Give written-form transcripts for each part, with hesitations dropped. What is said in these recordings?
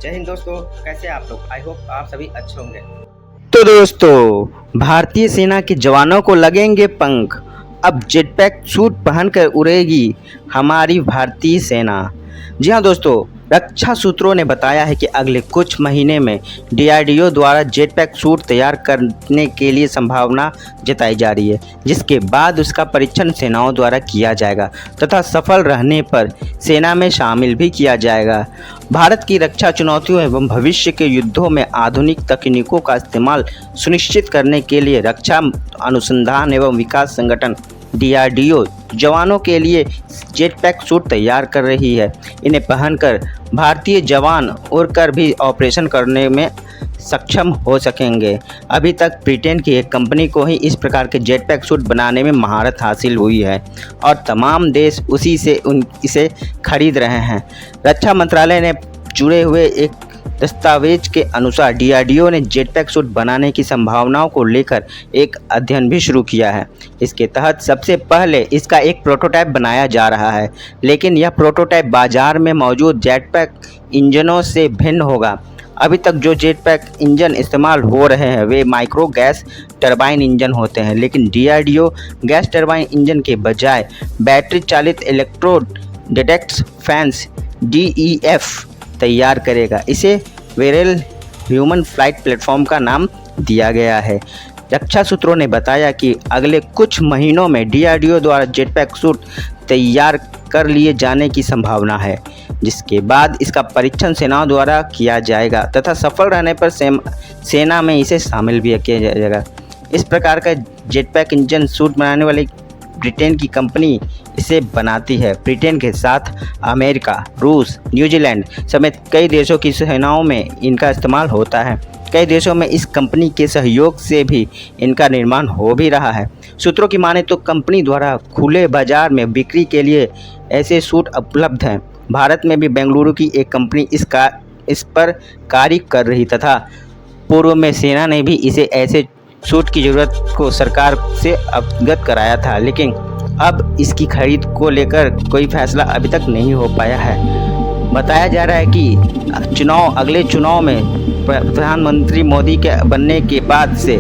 जय हिंद दोस्तों, कैसे हैं आप लोग। आई होप आप सभी अच्छे होंगे। तो दोस्तों, भारतीय सेना के जवानों को लगेंगे पंख। अब जेटपैक सूट पहनकर उड़ेगी हमारी भारतीय सेना। जी हाँ दोस्तों, रक्षा सूत्रों ने बताया है कि अगले कुछ महीने में डीआरडीओ द्वारा जेटपैक सूट तैयार करने के लिए संभावना जताई जा रही है, जिसके बाद उसका परीक्षण सेनाओं द्वारा किया जाएगा तथा सफल रहने पर सेना में शामिल भी किया जाएगा। भारत की रक्षा चुनौतियों एवं भविष्य के युद्धों में आधुनिक तकनीकों का इस्तेमाल सुनिश्चित करने के लिए रक्षा अनुसंधान एवं विकास संगठन डीआरडीओ जवानों के लिए जेटपैक सूट तैयार कर रही है। इन्हें पहनकर भारतीय जवान उड़कर भी ऑपरेशन करने में सक्षम हो सकेंगे। अभी तक ब्रिटेन की एक कंपनी को ही इस प्रकार के जेटपैक सूट बनाने में महारत हासिल हुई है और तमाम देश उसी से इसे खरीद रहे हैं। रक्षा मंत्रालय ने जुड़े हुए एक दस्तावेज के अनुसार डीआरडीओ ने जेटपैक सूट बनाने की संभावनाओं को लेकर एक अध्ययन भी शुरू किया है। इसके तहत सबसे पहले इसका एक प्रोटोटाइप बनाया जा रहा है, लेकिन यह प्रोटोटाइप बाजार में मौजूद जेटपैक इंजनों से भिन्न होगा। अभी तक जो जेटपैक इंजन इस्तेमाल हो रहे हैं वे माइक्रो गैस टरबाइन इंजन होते हैं, लेकिन डीआरडीओ गैस टरबाइन इंजन के बजाय बैटरी चालित इलेक्ट्रोड डिटेक्ट फैंस DEF तैयार करेगा। इसे वेरेल ह्यूमन फ्लाइट प्लेटफॉर्म का नाम दिया गया है। रक्षा सूत्रों ने बताया कि अगले कुछ महीनों में डीआरडीओ द्वारा जेटपैक सूट तैयार कर लिए जाने की संभावना है, जिसके बाद इसका परीक्षण सेनाओं द्वारा किया जाएगा तथा सफल रहने पर सेना में इसे शामिल भी किया जाएगा। इस प्रकार का जेटपैक इंजन सूट बनाने वाली ब्रिटेन की कंपनी इसे बनाती है। ब्रिटेन के साथ अमेरिका, रूस, न्यूजीलैंड समेत कई देशों की सेनाओं में इनका इस्तेमाल होता है। कई देशों में इस कंपनी के सहयोग से भी इनका निर्माण हो भी रहा है। सूत्रों की माने तो कंपनी द्वारा खुले बाजार में बिक्री के लिए ऐसे सूट उपलब्ध हैं। भारत में भी बेंगलुरु की एक कंपनी इस पर कार्य कर रही तथा पूर्व में सेना ने भी इसे ऐसे सूट की ज़रूरत को सरकार से अवगत कराया था, लेकिन अब इसकी खरीद को लेकर कोई फैसला अभी तक नहीं हो पाया है। बताया जा रहा है कि अगले चुनाव में प्रधानमंत्री मोदी के बनने के बाद से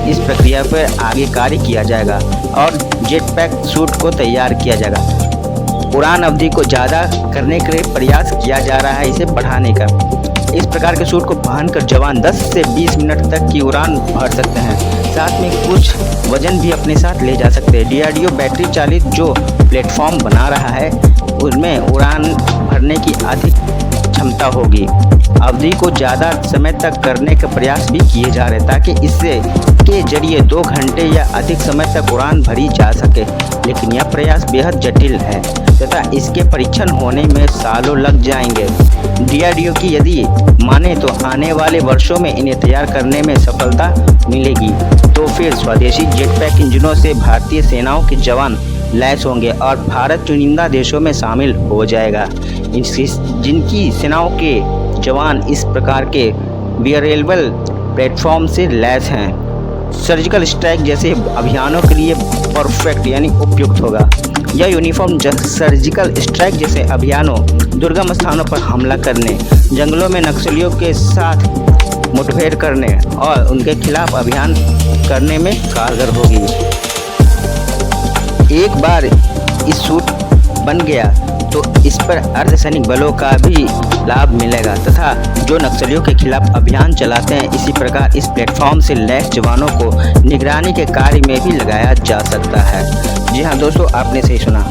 इस प्रक्रिया पर आगे कार्य किया जाएगा और जेटपैक सूट को तैयार किया जाएगा। उड़ान अवधि को ज़्यादा करने के लिए प्रयास किया जा रहा है, इसे बढ़ाने का। इस प्रकार के सूट को पहनकर जवान 10 से 20 मिनट तक की उड़ान भर सकते हैं, साथ में कुछ वजन भी अपने साथ ले जा सकते हैं। डीआरडीओ बैटरी चालित जो प्लेटफॉर्म बना रहा है उसमें उड़ान भरने की अधिक क्षमता होगी। अवधि को ज़्यादा समय तक करने का प्रयास भी किए जा रहे हैं ताकि इससे के जरिए 2 घंटे या अधिक समय तक उड़ान भरी जा सके, लेकिन यह प्रयास बेहद जटिल है तथा इसके परीक्षण होने में सालों लग जाएंगे। डीआरडीओ की यदि माने तो आने वाले वर्षों में इन्हें तैयार करने में सफलता मिलेगी तो फिर स्वदेशी जेटपैक इंजनों से भारतीय सेनाओं के जवान लैस होंगे और भारत चुनिंदा देशों में शामिल हो जाएगा जिनकी सेनाओं के जवान इस प्रकार के वियरेबल प्लेटफॉर्म से लैस हैं। सर्जिकल स्ट्राइक जैसे अभियानों के लिए परफेक्ट यानी उपयुक्त होगा। यह यूनिफॉर्म सर्जिकल स्ट्राइक जैसे अभियानों, दुर्गम स्थानों पर हमला करने, जंगलों में नक्सलियों के साथ मुठभेड़ करने और उनके खिलाफ अभियान करने में कारगर होगी। एक बार इस सूट बन गया तो इस पर अर्धसैनिक बलों का भी लाभ मिलेगा तथा जो नक्सलियों के खिलाफ अभियान चलाते हैं, इसी प्रकार इस प्लेटफॉर्म से लैस जवानों को निगरानी के कार्य में भी लगाया जा सकता है। जी हाँ दोस्तों, आपने सही सुना।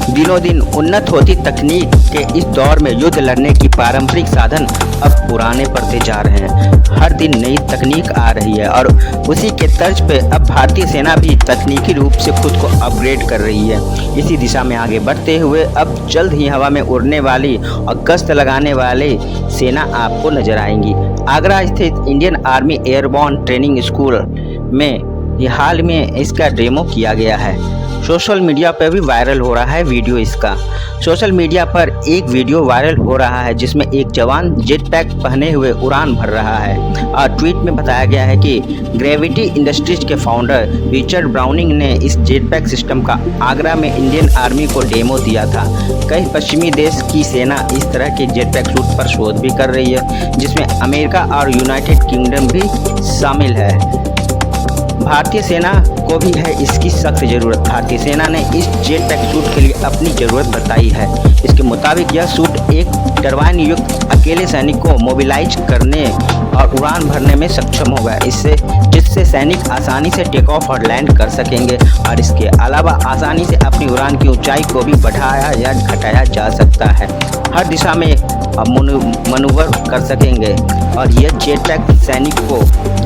दिनों दिन उन्नत होती तकनीक के इस दौर में युद्ध लड़ने की पारंपरिक साधन अब पुराने पड़ते जा रहे हैं। हर दिन नई तकनीक आ रही है और उसी के तर्ज पे अब भारतीय सेना भी तकनीकी रूप से खुद को अपग्रेड कर रही है। इसी दिशा में आगे बढ़ते हुए अब जल्द ही हवा में उड़ने वाली और गश्त लगाने वाले सेना आपको नजर आएंगी। आगरा स्थित Indian army airborne training school में हाल में इसका डेमो किया गया है। सोशल मीडिया पर भी वायरल हो रहा है वीडियो इसका। सोशल मीडिया पर एक वीडियो वायरल हो रहा है जिसमें एक जवान जेट पैक पहने हुए उड़ान भर रहा है और ट्वीट में बताया गया है कि ग्रेविटी इंडस्ट्रीज के फाउंडर रिचर्ड ब्राउनिंग ने इस जेट पैक सिस्टम का आगरा में इंडियन आर्मी को डेमो दिया था। कई पश्चिमी देश की सेना इस तरह के जेट पैक सूट पर शोध भी कर रही है, जिसमें अमेरिका और यूनाइटेड किंगडम भी शामिल है। भारतीय सेना को भी है इसकी सख्त ज़रूरत। भारतीय सेना ने इस जेट पैक सूट के लिए अपनी ज़रूरत बताई है। इसके मुताबिक यह सूट एक टरबाइन युक्त अकेले सैनिक को मोबिलाइज करने और उड़ान भरने में सक्षम होगा, जिससे सैनिक आसानी से टेक ऑफ और लैंड कर सकेंगे और इसके अलावा आसानी से अपनी उड़ान की ऊंचाई को भी बढ़ाया या घटाया जा सकता है। हर दिशा में मनूवर कर सकेंगे और यह जेट पैक सैनिक को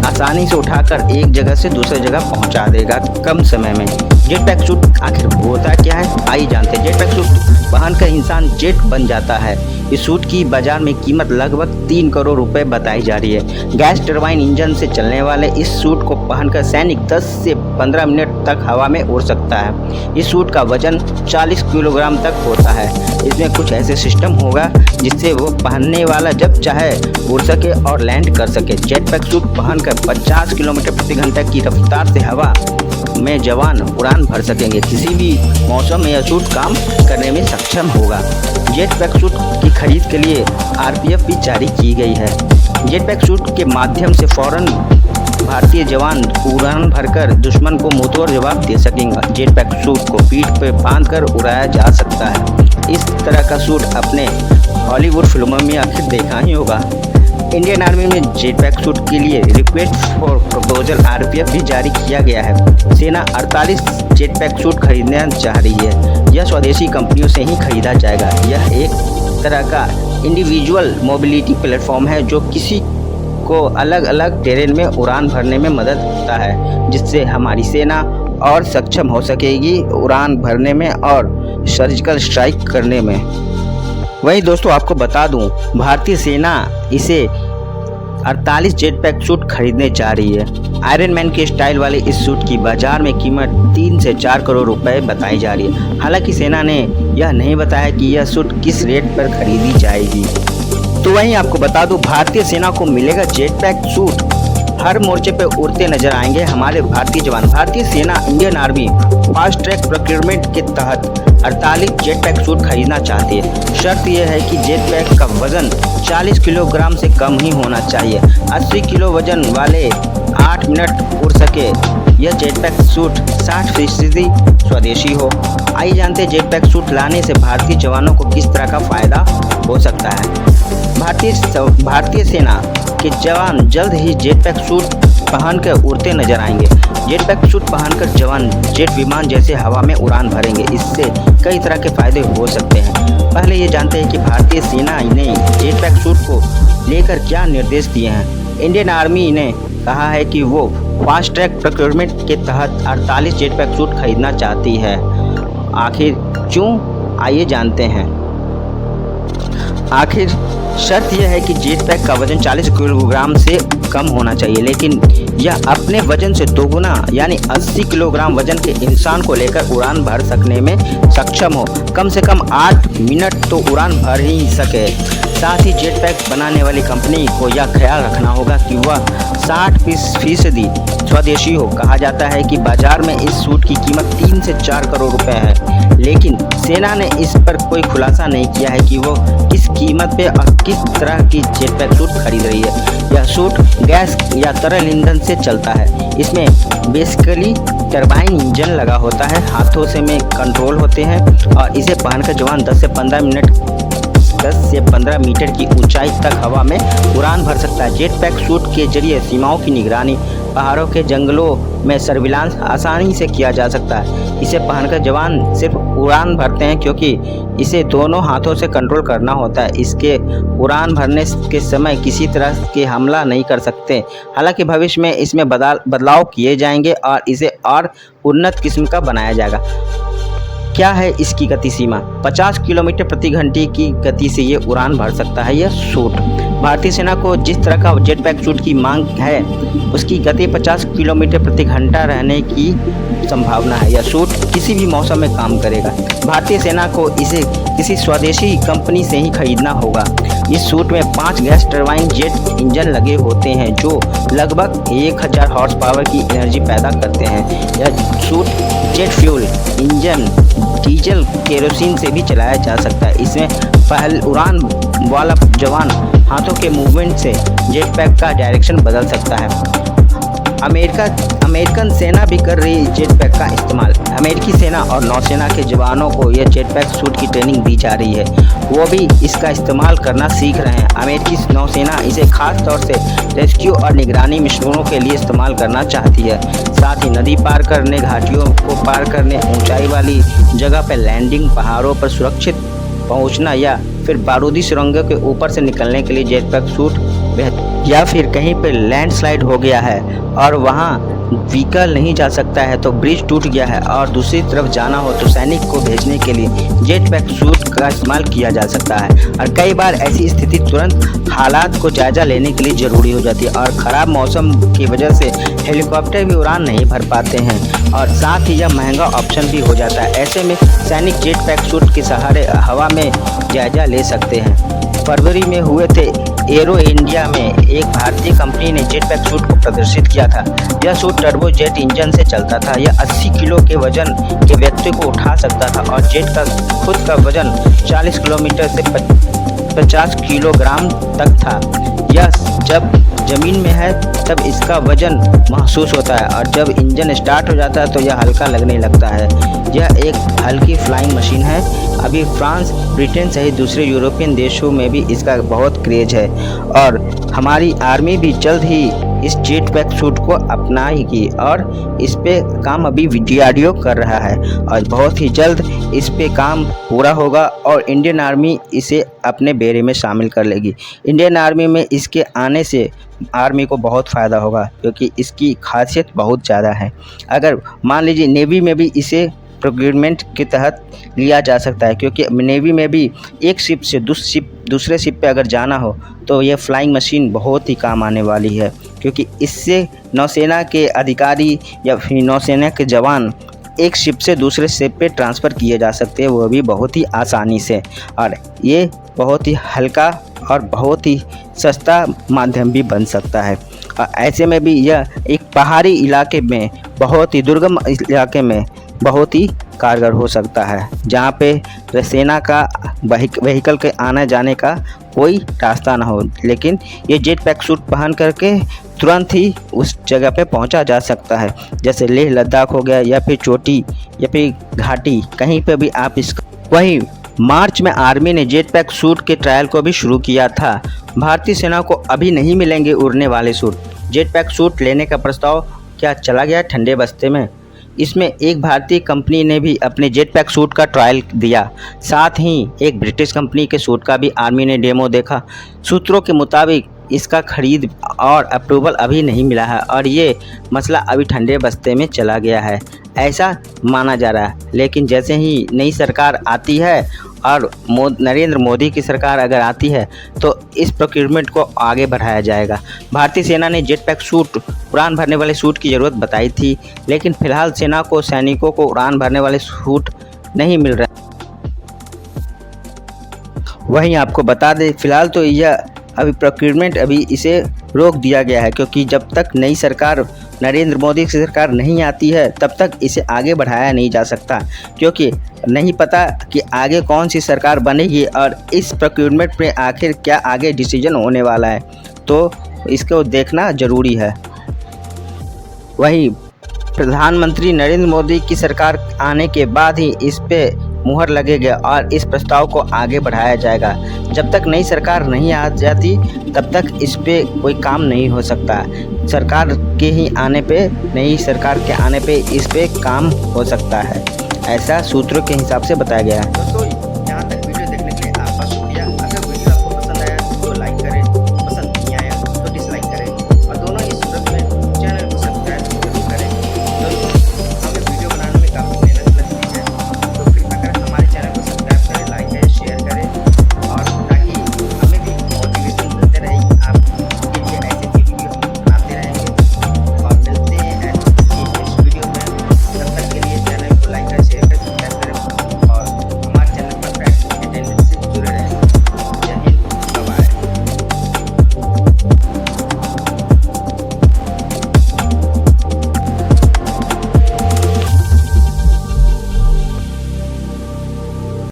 आसानी से उठाकर एक जगह से दूसरी जगह पहुंचा देगा कम समय में। जेट पैक सूट आखिर होता क्या है, आइए जानते हैं। जेट पैक सूट पहनकर इंसान जेट बन जाता है। इस सूट की बाजार में कीमत लगभग 3 करोड़ रुपए बताई जा रही है। गैस टरबाइन इंजन से चलने वाले इस सूट को पहनकर सैनिक 10 से 15 मिनट तक हवा में उड़ सकता है। इस सूट का वजन 40 किलोग्राम तक होता है। इसमें कुछ ऐसे सिस्टम होगा जिससे वो पहनने वाला जब चाहे उड़ सके और लैंड कर सके। जेट पैक सूट पहनकर 50 किलोमीटर प्रति घंटा की रफ्तार से हवा में जवान उड़ान भर सकेंगे। किसी भी मौसम में यह सूट काम करने में सक्षम होगा। जेट पैक सूट की खरीद के लिए आरपीएफ भी जारी की गई है। जेट पैक सूट के माध्यम से फौरन भारतीय जवान उड़ान भरकर दुश्मन को मुंहतोड़ जवाब दे सकेंगे। जेट पैक सूट को पीठ पर बांधकर उड़ाया जा सकता है। इस तरह का सूट अपने हॉलीवुड फिल्मों में आखिर देखा ही होगा। इंडियन आर्मी में जेट पैक सूट के लिए रिक्वेस्ट फॉर प्रपोजल आरपीएफ भी जारी किया गया है। सेना 48 जेट पैक सूट खरीदना चाह रही है। यह स्वदेशी कंपनियों से ही खरीदा जाएगा। यह एक तरह का इंडिविजुअल मोबिलिटी प्लेटफॉर्म है जो किसी को अलग अलग टेरेन में उड़ान भरने में मदद करता है, जिससे हमारी सेना और सक्षम हो सकेगी उड़ान भरने में और सर्जिकल स्ट्राइक करने में। वहीं दोस्तों आपको बता दूं, भारतीय सेना इसे 48 जेट पैक सूट खरीदने जा रही है। आयरन मैन के स्टाइल वाले इस सूट की बाजार में कीमत 3 से 4 करोड़ रुपए बताई जा रही है। हालांकि सेना ने यह नहीं बताया कि यह सूट किस रेट पर खरीदी जाएगी। तो वहीं आपको बता दूं, भारतीय सेना को मिलेगा जेट पैक सूट। हर मोर्चे पे उड़ते नजर आएंगे हमारे भारतीय जवान। भारतीय सेना Indian army fast track procurement के तहत 48 जेट पैक सूट खरीदना चाहती है। शर्त यह है कि जेट पैक का वजन 40 किलोग्राम से कम ही होना चाहिए। 80 किलो वजन वाले 8 मिनट उड़ सके। यह जेट पैक सूट 60% स्वदेशी हो। आइए जानते हैं जेट पैक सूट लाने से भारतीय जवानों को किस तरह का फायदा हो सकता है। भारतीय सेना के जवान जल्द ही जेट पैक सूट पहनकर उड़ते नजर आएंगे। जेट पैक सूट पहनकर जवान जेट विमान जैसे हवा में उड़ान भरेंगे। इससे कई तरह के फायदे हो सकते हैं। पहले ये जानते हैं कि भारतीय सेना ने जेट पैक सूट को लेकर क्या निर्देश दिए हैं। इंडियन आर्मी ने कहा है कि वो फास्ट ट्रैक प्रोक्योरमेंट के तहत 48 जेट पैक सूट खरीदना चाहती है। आखिर क्यों, आइए जानते हैं। आखिर शर्त यह है कि जेट पैक का वजन 40 किलोग्राम से कम होना चाहिए, लेकिन यह अपने वजन से दोगुना यानी 80 किलोग्राम वजन के इंसान को लेकर उड़ान भर सकने में सक्षम हो। कम से कम 8 मिनट तो उड़ान भर ही सके। साथ ही जेट पैक बनाने वाली कंपनी को यह ख्याल रखना होगा कि वह 60% स्वदेशी हो। कहा जाता है कि बाजार में इस सूट की कीमत 3 से 4 करोड़ रुपए है, लेकिन सेना ने इस पर कोई खुलासा नहीं किया है कि वो किस कीमत पे और किस तरह की जेट पैक सूट खरीद रही है। यह सूट गैस या तरल ईंधन से चलता है। इसमें बेसिकली टरबाइन इंजन लगा होता है, हाथों से में कंट्रोल होते हैं और इसे पहनकर जवान 10 से 15 मीटर की ऊंचाई तक हवा में उड़ान भर सकता है। जेट पैक सूट के जरिए सीमाओं की निगरानी, पहाड़ों के जंगलों में सर्विलांस आसानी से किया जा सकता है। इसे पहनकर जवान सिर्फ उड़ान भरते हैं क्योंकि इसे दोनों हाथों से कंट्रोल करना होता है। इसके उड़ान भरने के समय किसी तरह के हमला नहीं कर सकते। हालांकि भविष्य में इसमें बदलाव किए जाएंगे और इसे और उन्नत किस्म का बनाया जाएगा। क्या है इसकी गति सीमा? 50 किलोमीटर प्रति घंटे की गति से ये उड़ान भर सकता है यह सूट। भारतीय सेना को जिस तरह का जेट पैक सूट की मांग है, उसकी गति 50 किलोमीटर प्रति घंटा रहने की संभावना है। यह सूट किसी भी मौसम में काम करेगा। भारतीय सेना को इसे किसी स्वदेशी कंपनी से ही खरीदना होगा। इस सूट में 5 गैस टरबाइन जेट इंजन लगे होते हैं जो लगभग 1000 हॉर्स पावर की एनर्जी पैदा करते हैं। यह suit jet fuel engine diesel kerosene से भी चलाया जा सकता है। इसमें पहल उड़ान वाला जवान हाथों के मूवमेंट से जेट पैक का डायरेक्शन बदल सकता है। अमेरिकन सेना भी कर रही है जेट पैक का इस्तेमाल। अमेरिकी सेना और नौसेना के जवानों को यह जेट पैक सूट की ट्रेनिंग दी जा रही है। वो भी इसका इस्तेमाल करना सीख रहे हैं। अमेरिकी नौसेना इसे खास तौर से रेस्क्यू और निगरानी मिशनों के लिए इस्तेमाल करना चाहती है। साथ ही नदी पार करने, घाटियों को पार करने, ऊंचाई वाली जगह पर लैंडिंग, पहाड़ों पर सुरक्षित पहुंचना या फिर बारूदी सुरंगों के ऊपर से निकलने के लिए जेट पैक सूट या फिर कहीं पर लैंडस्लाइड हो गया है और वहां व्हीकल नहीं जा सकता है, तो ब्रिज टूट गया है और दूसरी तरफ जाना हो तो सैनिक को भेजने के लिए जेट पैक सूट का इस्तेमाल किया जा सकता है। और कई बार ऐसी स्थिति तुरंत हालात को जायजा लेने के लिए ज़रूरी हो जाती है और ख़राब मौसम की वजह से हेलीकॉप्टर भी उड़ान नहीं भर पाते हैं और साथ ही यह महंगा ऑप्शन भी हो जाता है। ऐसे में सैनिक जेट पैक सूट के सहारे हवा में जायजा ले सकते हैं। फरवरी में हुए थे एरो इंडिया में एक भारतीय कंपनी ने जेट पैक सूट को प्रदर्शित किया था। यह सूट टर्बो जेट इंजन से चलता था। यह 80 किलो के वजन के व्यक्ति को उठा सकता था और जेट का खुद का वजन 40 किलोमीटर से 50 किलोग्राम तक था। यह जब ज़मीन में है तब इसका वजन महसूस होता है और जब इंजन स्टार्ट हो जाता है तो यह हल्का लगने लगता है। यह एक हल्की फ्लाइंग मशीन है। अभी फ्रांस, ब्रिटेन सहित दूसरे यूरोपियन देशों में भी इसका बहुत क्रेज है और हमारी आर्मी भी जल्द ही इस जेट पैक सूट को अपनाएगी और इस पे काम अभी DRDO कर रहा है और बहुत ही जल्द इस पे काम पूरा होगा और इंडियन आर्मी इसे अपने बेड़े में शामिल कर लेगी। इंडियन आर्मी में इसके आने से आर्मी को बहुत फ़ायदा होगा क्योंकि इसकी खासियत बहुत ज़्यादा है। अगर मान लीजिए नेवी में भी इसे प्रोक्योरमेंट के तहत लिया जा सकता है क्योंकि नेवी में भी एक शिप से दूसरे शिप पे अगर जाना हो तो ये फ्लाइंग मशीन बहुत ही काम आने वाली है क्योंकि इससे नौसेना के अधिकारी या फिर नौसेना के जवान एक शिप से दूसरे शिप पे ट्रांसफ़र किए जा सकते हैं, वो भी बहुत ही आसानी से। और ये बहुत ही हल्का और बहुत ही सस्ता माध्यम भी बन सकता है। और ऐसे में भी यह एक पहाड़ी इलाके में, बहुत ही दुर्गम इलाके में बहुत ही कारगर हो सकता है जहाँ पे सेना का व्हीकल के आने जाने का कोई रास्ता ना हो। लेकिन ये जेट पैक सूट पहन करके तुरंत ही उस जगह पे पहुंचा जा सकता है, जैसे लेह लद्दाख हो गया या फिर चोटी या फिर घाटी, कहीं पे भी आप इसका। वहीं मार्च में आर्मी ने जेट पैक सूट के ट्रायल को भी शुरू किया था। भारतीय सेना को अभी नहीं मिलेंगे उड़ने वाले सूट। जेट पैक सूट लेने का प्रस्ताव क्या चला गया ठंडे बस्ते में? इसमें एक भारतीय कंपनी ने भी अपने जेट पैक सूट का ट्रायल दिया। साथ ही एक ब्रिटिश कंपनी के सूट का भी आर्मी ने डेमो देखा। सूत्रों के मुताबिक इसका खरीद और अप्रूवल अभी नहीं मिला है और ये मसला अभी ठंडे बस्ते में चला गया है, ऐसा माना जा रहा है। लेकिन जैसे ही नई सरकार आती है और नरेंद्र मोदी की सरकार अगर आती है तो इस प्रोक्योरमेंट को आगे बढ़ाया जाएगा। भारतीय सेना ने जेट पैक सूट, उड़ान भरने वाले सूट की ज़रूरत बताई थी, लेकिन फिलहाल सेना को सैनिकों को उड़ान भरने वाले सूट नहीं मिल रहे। वहीं आपको बता दें, फिलहाल तो यह अभी प्रोक्योरमेंट अभी इसे रोक दिया गया है क्योंकि जब तक नई सरकार, नरेंद्र मोदी की सरकार नहीं आती है तब तक इसे आगे बढ़ाया नहीं जा सकता, क्योंकि नहीं पता कि आगे कौन सी सरकार बनेगी और इस प्रोक्योरमेंट पे आखिर क्या आगे डिसीजन होने वाला है, तो इसको देखना ज़रूरी है। वहीं प्रधानमंत्री नरेंद्र मोदी की सरकार आने के बाद ही इस पे मुहर लगेगा और इस प्रस्ताव को आगे बढ़ाया जाएगा। जब तक नई सरकार नहीं आ जाती तब तक इस पे कोई काम नहीं हो सकता। सरकार के ही आने पे, नई सरकार के आने पे इस पे काम हो सकता है, ऐसा सूत्रों के हिसाब से बताया गया है। दोस्तों